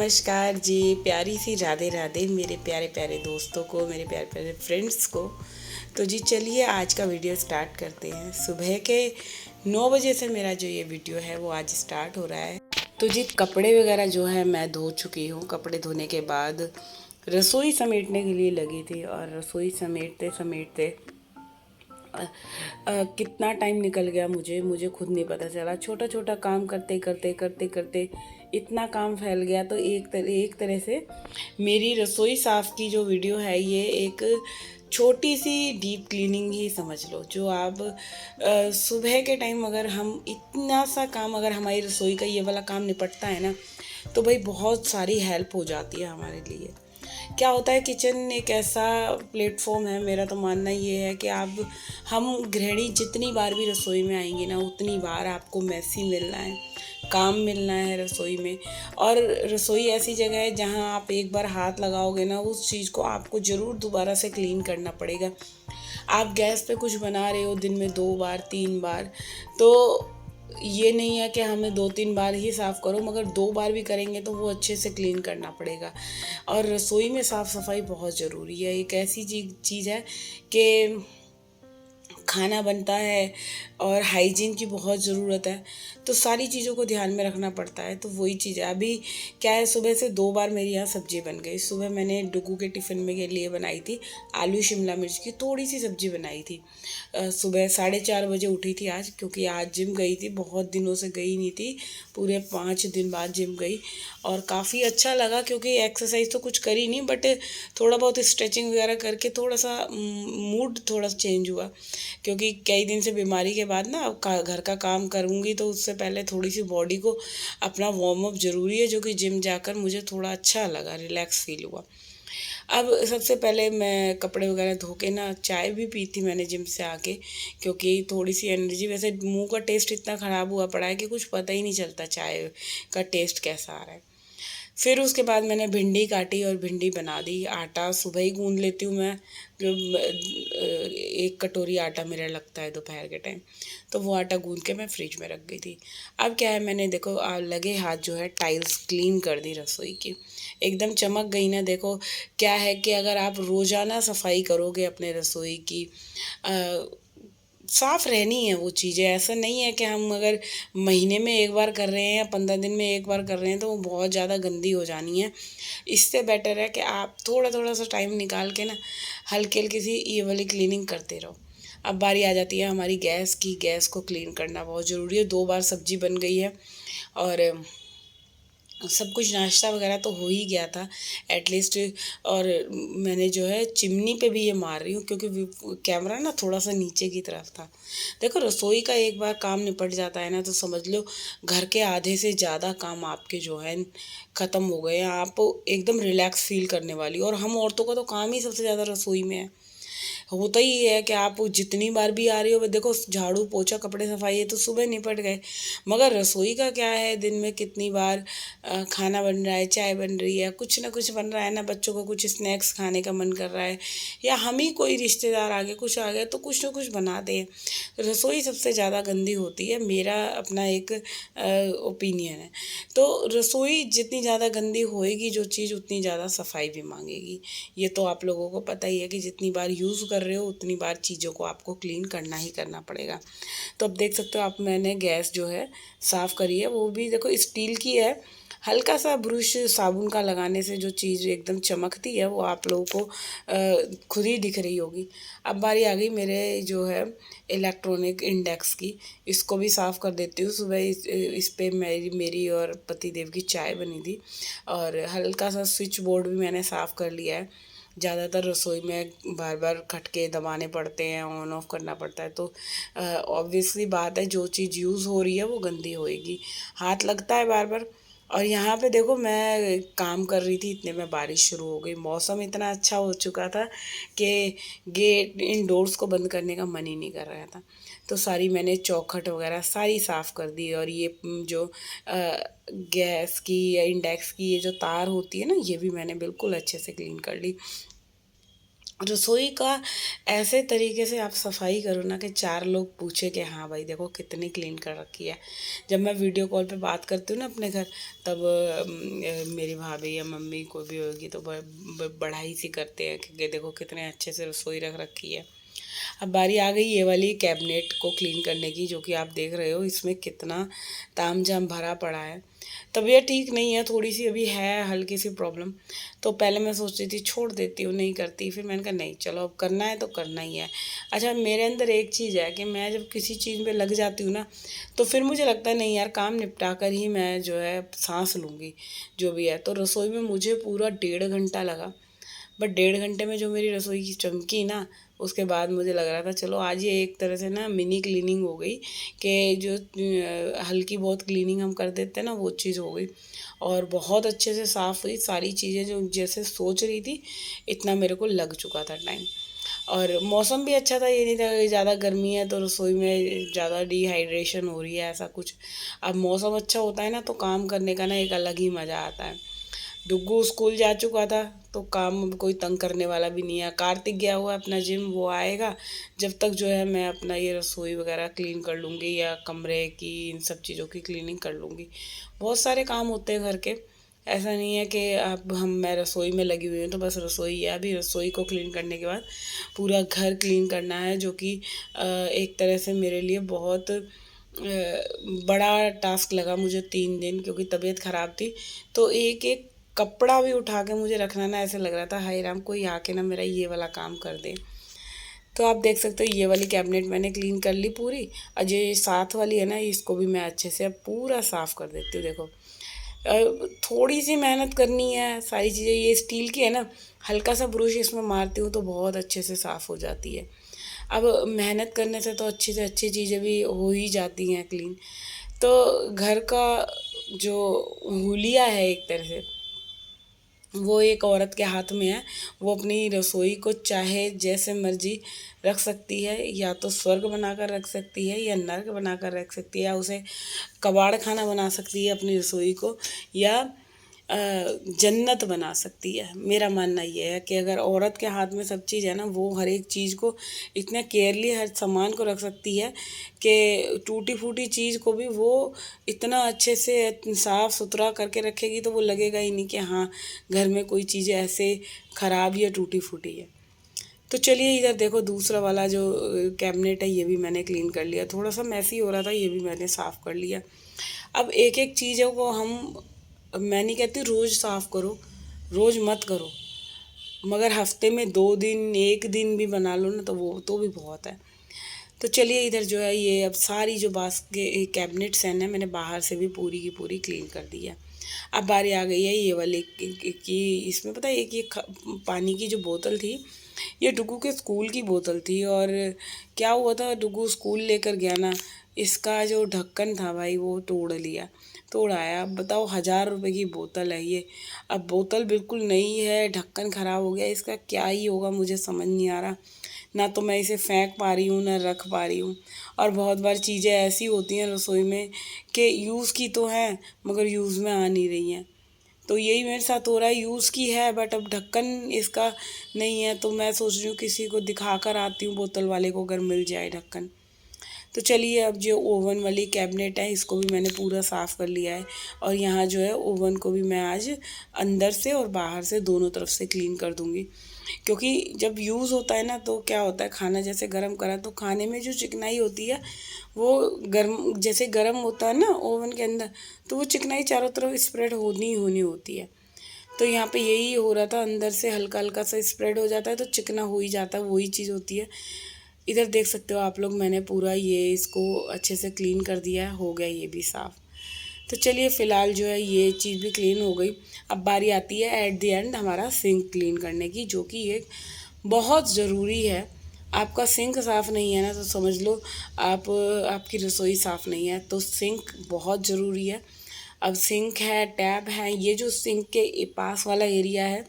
नमस्कार जी। प्यारी सी राधे राधे मेरे प्यारे प्यारे दोस्तों को, मेरे प्यारे प्यारे फ्रेंड्स को। तो जी चलिए आज का वीडियो स्टार्ट करते हैं। सुबह के 9 बजे से मेरा जो ये वीडियो है वो आज स्टार्ट हो रहा है। तो जी कपड़े वगैरह जो है मैं धो चुकी हूँ। कपड़े धोने के बाद रसोई समेटने के लिए लगी थी और रसोई समेटते समेटते कितना टाइम निकल गया मुझे मुझे खुद नहीं पता चला। छोटा छोटा काम करते करते करते करते इतना काम फैल गया। तो एक तरह से मेरी रसोई साफ़ की जो वीडियो है ये एक छोटी सी डीप क्लीनिंग ही समझ लो। जो आप सुबह के टाइम अगर हम इतना सा काम, अगर हमारी रसोई का ये वाला काम निपटता है ना, तो भाई बहुत सारी हेल्प हो जाती है हमारे लिए। क्या होता है, किचन एक ऐसा प्लेटफॉर्म है, मेरा तो मानना ये है कि आप हम गृहिणी जितनी बार भी रसोई में आएंगी ना, उतनी बार आपको मैसी मिलना है, काम मिलना है रसोई में। और रसोई ऐसी जगह है जहाँ आप एक बार हाथ लगाओगे ना, उस चीज़ को आपको ज़रूर दोबारा से क्लीन करना पड़ेगा। आप गैस पे कुछ बना रहे हो दिन में 2 बार 3 बार, तो ये नहीं है कि हमें 2-3 बार ही साफ़ करो, मगर 2 बार भी करेंगे तो वो अच्छे से क्लीन करना पड़ेगा। और रसोई में साफ़ सफाई बहुत ज़रूरी है। एक ऐसी चीज़ है कि खाना बनता है और हाइजीन की बहुत ज़रूरत है, तो सारी चीज़ों को ध्यान में रखना पड़ता है। तो वही चीज़ है। अभी क्या है, सुबह से 2 बार मेरी यहाँ सब्ज़ी बन गई। सुबह मैंने डुगू के टिफ़िन में के लिए बनाई थी आलू शिमला मिर्च की थोड़ी सी सब्ज़ी बनाई थी। सुबह 4:30 बजे उठी थी आज, क्योंकि आज जिम गई थी, बहुत दिनों से गई नहीं थी, पूरे 5 दिन बाद जिम गई। और काफ़ी अच्छा लगा, क्योंकि एक्सरसाइज तो कुछ करी नहीं, बट थोड़ा बहुत स्ट्रेचिंग वगैरह करके थोड़ा सा मूड थोड़ा चेंज हुआ। क्योंकि कई दिन से बीमारी के बाद ना घर का काम करूँगी, तो उससे पहले थोड़ी सी बॉडी को अपना वार्म अप ज़रूरी है, जो कि जिम जाकर मुझे थोड़ा अच्छा लगा, रिलैक्स फील हुआ। अब सबसे पहले मैं कपड़े वगैरह धो के ना चाय भी पी थी मैंने जिम से आके, क्योंकि थोड़ी सी एनर्जी, वैसे मुंह का टेस्ट इतना ख़राब हुआ पड़ा है कि कुछ पता ही नहीं चलता चाय का टेस्ट कैसा आ रहा है। फिर उसके बाद मैंने भिंडी काटी और भिंडी बना दी। आटा सुबह ही गूंद लेती हूँ मैं, जो 1 कटोरी आटा मेरा लगता है दोपहर के टाइम, तो वो आटा गूंद के मैं फ्रिज में रख गई थी। अब क्या है, मैंने देखो लगे हाथ जो है टाइल्स क्लीन कर दी रसोई की, एकदम चमक गई ना। देखो क्या है कि अगर आप रोज़ाना सफाई करोगे अपने रसोई की, साफ रहनी है वो चीज़ें। ऐसा नहीं है कि हम अगर महीने में एक बार कर रहे हैं या 15 दिन में एक बार कर रहे हैं तो वो बहुत ज़्यादा गंदी हो जानी है। इससे बेटर है कि आप थोड़ा थोड़ा सा टाइम निकाल के ना हल्की हल्की सी ये वाली क्लीनिंग करते रहो। अब बारी आ जाती है हमारी गैस की। गैस को क्लीन करना बहुत ज़रूरी है। 2 बार सब्जी बन गई है और सब कुछ नाश्ता वगैरह तो हो ही गया था एटलीस्ट। और मैंने जो है चिमनी पे भी ये मार रही हूँ, क्योंकि कैमरा ना थोड़ा सा नीचे की तरफ था। देखो रसोई का एक बार काम निपट जाता है ना, तो समझ लो घर के आधे से ज़्यादा काम आपके जो है ख़त्म हो गए हैं। आप एकदम रिलैक्स फील करने वाली। और हम औरतों का तो काम ही सबसे ज़्यादा रसोई में है। होता ही है कि आप जितनी बार भी आ रही हो, देखो झाड़ू पोछा कपड़े सफाई है तो सुबह निपट गए, मगर रसोई का क्या है, दिन में कितनी बार खाना बन रहा है, चाय बन रही है, कुछ ना कुछ बन रहा है ना, बच्चों को कुछ स्नैक्स खाने का मन कर रहा है, या हम ही कोई रिश्तेदार आ गए, कुछ आ गए, तो कुछ ना कुछ बनाते हैं। रसोई सबसे ज़्यादा गंदी होती है, मेरा अपना एक ओपिनियन है। तो रसोई जितनी ज़्यादा गंदी होएगी जो चीज़, उतनी ज़्यादा सफाई भी मांगेगी। ये तो आप लोगों को पता ही है कि जितनी बार यूज़ कर रहे हो उतनी बार चीज़ों को आपको क्लीन करना ही करना पड़ेगा। तो अब देख सकते हो आप, मैंने गैस जो है साफ़ करी है, वो भी देखो स्टील की है। हल्का सा ब्रश साबुन का लगाने से जो चीज़ एकदम चमकती है वो आप लोगों को खुद ही दिख रही होगी। अब बारी आ गई मेरे जो है इलेक्ट्रॉनिक इंडेक्स की। इसको भी साफ़ कर देती हूँ। सुबह इस पे मेरी और पति देव की चाय बनी थी। और हल्का सा स्विच बोर्ड भी मैंने साफ़ कर लिया है। ज़्यादातर रसोई में बार बार खटके दबाने पड़ते हैं, ऑन ऑफ करना पड़ता है, तो ऑब्वियसली बात है जो चीज़ यूज़ हो रही है वो गंदी होएगी, हाथ लगता है बार बार। और यहाँ पे देखो मैं काम कर रही थी, इतने में बारिश शुरू हो गई। मौसम इतना अच्छा हो चुका था कि गेट इन डोर्स को बंद करने का मन ही नहीं कर रहा था। तो सारी मैंने चौखट वगैरह सारी साफ़ कर दी। और ये जो गैस की या इंडेक्स की ये जो तार होती है ना, ये भी मैंने बिल्कुल अच्छे से क्लीन कर ली। रसोई का ऐसे तरीके से आप सफाई करो ना कि 4 लोग पूछे कि हाँ भाई देखो कितनी क्लीन कर रखी है। जब मैं वीडियो कॉल पे बात करती हूँ ना अपने घर, तब मेरी भाभी या मम्मी कोई भी होगी तो बड़ाई सी करते हैं कि देखो कितने अच्छे से रसोई रख रखी है। अब बारी आ गई ये वाली कैबिनेट को क्लीन करने की, जो कि आप देख रहे हो इसमें कितना तामझाम भरा पड़ा है। तबीयत ठीक नहीं है, थोड़ी सी अभी है हल्की सी प्रॉब्लम। तो पहले मैं सोचती थी छोड़ देती हूँ, नहीं करती, फिर मैंने कहा नहीं चलो अब करना है तो करना ही है। अच्छा, मेरे अंदर एक चीज़ है कि मैं जब किसी चीज़ में लग जाती हूँ ना, तो फिर मुझे लगता है नहीं यार, काम निपटा कर ही मैं जो है सांस लूँगी जो भी है। तो रसोई में मुझे पूरा 1.5 घंटा लगा, बट 1.5 घंटे में जो मेरी रसोई की चमकी ना, उसके बाद मुझे लग रहा था चलो आज ये एक तरह से ना मिनी क्लीनिंग हो गई, कि जो हल्की बहुत क्लीनिंग हम कर देते हैं ना वो चीज़ हो गई। और बहुत अच्छे से साफ़ हुई सारी चीज़ें, जो जैसे सोच रही थी इतना मेरे को लग चुका था टाइम। और मौसम भी अच्छा था, ये नहीं था कि ज़्यादा गर्मी है तो रसोई में ज़्यादा डिहाइड्रेशन हो रही है, ऐसा कुछ। अब मौसम अच्छा होता है ना तो काम करने का ना एक अलग ही मज़ा आता है। डुग्गू स्कूल जा चुका था तो काम कोई तंग करने वाला भी नहीं है। कार्तिक गया हुआ है अपना जिम, वो आएगा जब तक जो है मैं अपना ये रसोई वगैरह क्लीन कर लूँगी या कमरे की इन सब चीज़ों की क्लीनिंग कर लूँगी। बहुत सारे काम होते हैं घर के, ऐसा नहीं है कि अब मैं रसोई में लगी हुई हूँ तो बस रसोई है। अभी रसोई को क्लीन करने के बाद पूरा घर क्लीन करना है, जो कि एक तरह से मेरे लिए बहुत बड़ा टास्क लगा मुझे 3 दिन, क्योंकि तबीयत ख़राब थी। तो एक एक कपड़ा भी उठा के मुझे रखना ना ऐसे लग रहा था हाय राम कोई आके ना मेरा ये वाला काम कर दे। तो आप देख सकते हो ये वाली कैबिनेट मैंने क्लीन कर ली पूरी। और जो ये साथ वाली है ना इसको भी मैं अच्छे से अब पूरा साफ़ कर देती हूँ। देखो थोड़ी सी मेहनत करनी है, सारी चीज़ें ये स्टील की है ना, हल्का सा ब्रश इसमें मारती हूँ तो बहुत अच्छे से साफ़ हो जाती है। अब मेहनत करने से तो अच्छी से अच्छी चीज़ें भी हो ही जाती हैं क्लीन। तो घर का जो हुलिया है एक तरह से, वो एक औरत के हाथ में है। वो अपनी रसोई को चाहे जैसे मर्जी रख सकती है, या तो स्वर्ग बनाकर रख सकती है या नर्क बनाकर रख सकती है, या उसे कबाड़ खाना बना सकती है अपनी रसोई को, या जन्नत बना सकती है। मेरा मानना ये है कि अगर औरत के हाथ में सब चीज़ है ना, वो हर एक चीज़ को इतना केयरली हर सामान को रख सकती है कि टूटी फूटी चीज़ को भी वो इतना अच्छे से साफ़ सुथरा करके रखेगी तो वो लगेगा ही नहीं कि हाँ घर में कोई चीज़ें ऐसे ख़राब या टूटी फूटी है। तो चलिए इधर देखो दूसरा वाला जो कैबिनेट है ये भी मैंने क्लीन कर लिया। थोड़ा सा मैसी हो रहा था, ये भी मैंने साफ़ कर लिया। अब एक एक चीज़ है वो हम, मैं नहीं कहती रोज़ साफ़ करो, रोज़ मत करो, मगर हफ्ते में 2 दिन 1 दिन भी बना लो ना तो वो तो भी बहुत है। तो चलिए इधर जो है ये अब सारी जो बास के कैबिनेट्स हैं ना मैंने बाहर से भी पूरी की पूरी क्लीन कर दी है। अब बारी आ गई है ये वाले कि इसमें पता है एक ये पानी की जो बोतल थी, ये डुगू के स्कूल की बोतल थी। और क्या हुआ था, डुगू स्कूल लेकर गया ना, इसका जो ढक्कन था भाई वो तोड़ लिया, तोड़ आया। अब बताओ 1000 रुपये की बोतल है ये। अब बोतल बिल्कुल नई है, ढक्कन ख़राब हो गया, इसका क्या ही होगा मुझे समझ नहीं आ रहा। ना तो मैं इसे फेंक पा रही हूँ ना रख पा रही हूँ। और बहुत बार चीज़ें ऐसी होती हैं रसोई में कि यूज़ की तो हैं मगर यूज़ में आ नहीं रही हैं। तो यही मेरे साथ हो रहा है, यूज़ की है बट अब ढक्कन इसका नहीं है। तो मैं सोच रही हूँ किसी को दिखा कर आती हूँ, बोतल वाले को अगर मिल जाए ढक्कन। तो चलिए अब जो ओवन वाली कैबिनेट है इसको भी मैंने पूरा साफ़ कर लिया है। और यहाँ जो है ओवन को भी मैं आज अंदर से और बाहर से दोनों तरफ से क्लीन कर दूँगी। क्योंकि जब यूज़ होता है ना तो क्या होता है, खाना जैसे गर्म करा तो खाने में जो चिकनाई होती है वो गर्म जैसे गर्म होता है ना ओवन के अंदर, तो वो चिकनाई चारों तरफ स्प्रेड होनी ही होनी होती है। तो यहाँ पे यही हो रहा था, अंदर से हल्का हल्का सा स्प्रेड हो जाता है तो चिकना हो ही जाता है, वही चीज़ होती है। इधर देख सकते हो आप लोग, मैंने पूरा ये इसको अच्छे से क्लीन कर दिया है, हो गया ये भी साफ़। तो चलिए फ़िलहाल जो है ये चीज़ भी क्लीन हो गई। अब बारी आती है एट द एंड हमारा सिंक क्लीन करने की, जो कि एक बहुत ज़रूरी है। आपका सिंक साफ़ नहीं है ना तो समझ लो आप आपकी रसोई साफ़ नहीं है। तो सिंक बहुत ज़रूरी है। अब सिंक है, टैप है, ये जो सिंक के पास वाला एरिया है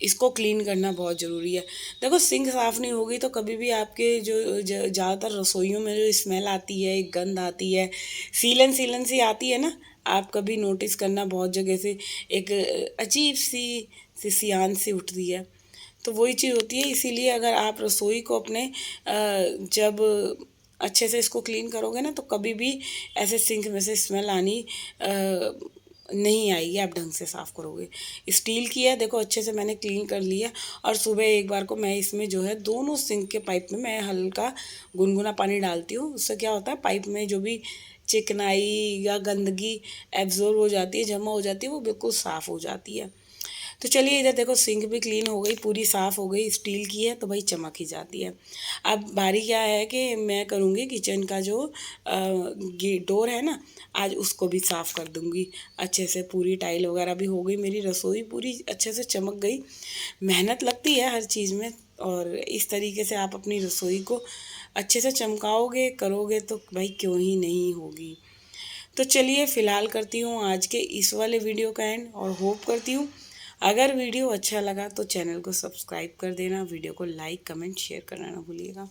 इसको क्लीन करना बहुत ज़रूरी है। देखो सिंक साफ़ नहीं होगी तो कभी भी आपके जो ज़्यादातर रसोइयों में जो स्मेल आती है, एक गंध आती है, सीलन सीलन सी आती है ना, आप कभी नोटिस करना बहुत जगह से एक अजीब सी सियान सी उठती है। तो वही चीज़ होती है। इसीलिए अगर आप रसोई को अपने जब अच्छे से इसको क्लीन करोगे ना, तो कभी भी ऐसे सिंक में से स्मेल आनी नहीं आएगी। आप ढंग से साफ़ करोगे। स्टील की है, देखो अच्छे से मैंने क्लीन कर लिया। और सुबह एक बार को मैं इसमें जो है दोनों सिंक के पाइप में मैं हल्का गुनगुना पानी डालती हूँ। उससे क्या होता है, पाइप में जो भी चिकनाई या गंदगी एब्जॉर्ब हो जाती है, जमा हो जाती है, वो बिल्कुल साफ़ हो जाती है। तो चलिए इधर देखो सिंक भी क्लीन हो गई, पूरी साफ़ हो गई। स्टील की है तो भाई चमक ही जाती है। अब बारी क्या है कि मैं करूँगी किचन का जो डोर है ना, आज उसको भी साफ़ कर दूँगी अच्छे से। पूरी टाइल वगैरह भी हो गई, मेरी रसोई पूरी अच्छे से चमक गई। मेहनत लगती है हर चीज़ में, और इस तरीके से आप अपनी रसोई को अच्छे से चमकाओगे करोगे तो भाई क्यों ही नहीं होगी। तो चलिए फ़िलहाल करती हूँ आज के इस वाले वीडियो का एंड, और होप करती हूँ अगर वीडियो अच्छा लगा तो चैनल को सब्सक्राइब कर देना, वीडियो को लाइक कमेंट शेयर करना ना भूलिएगा।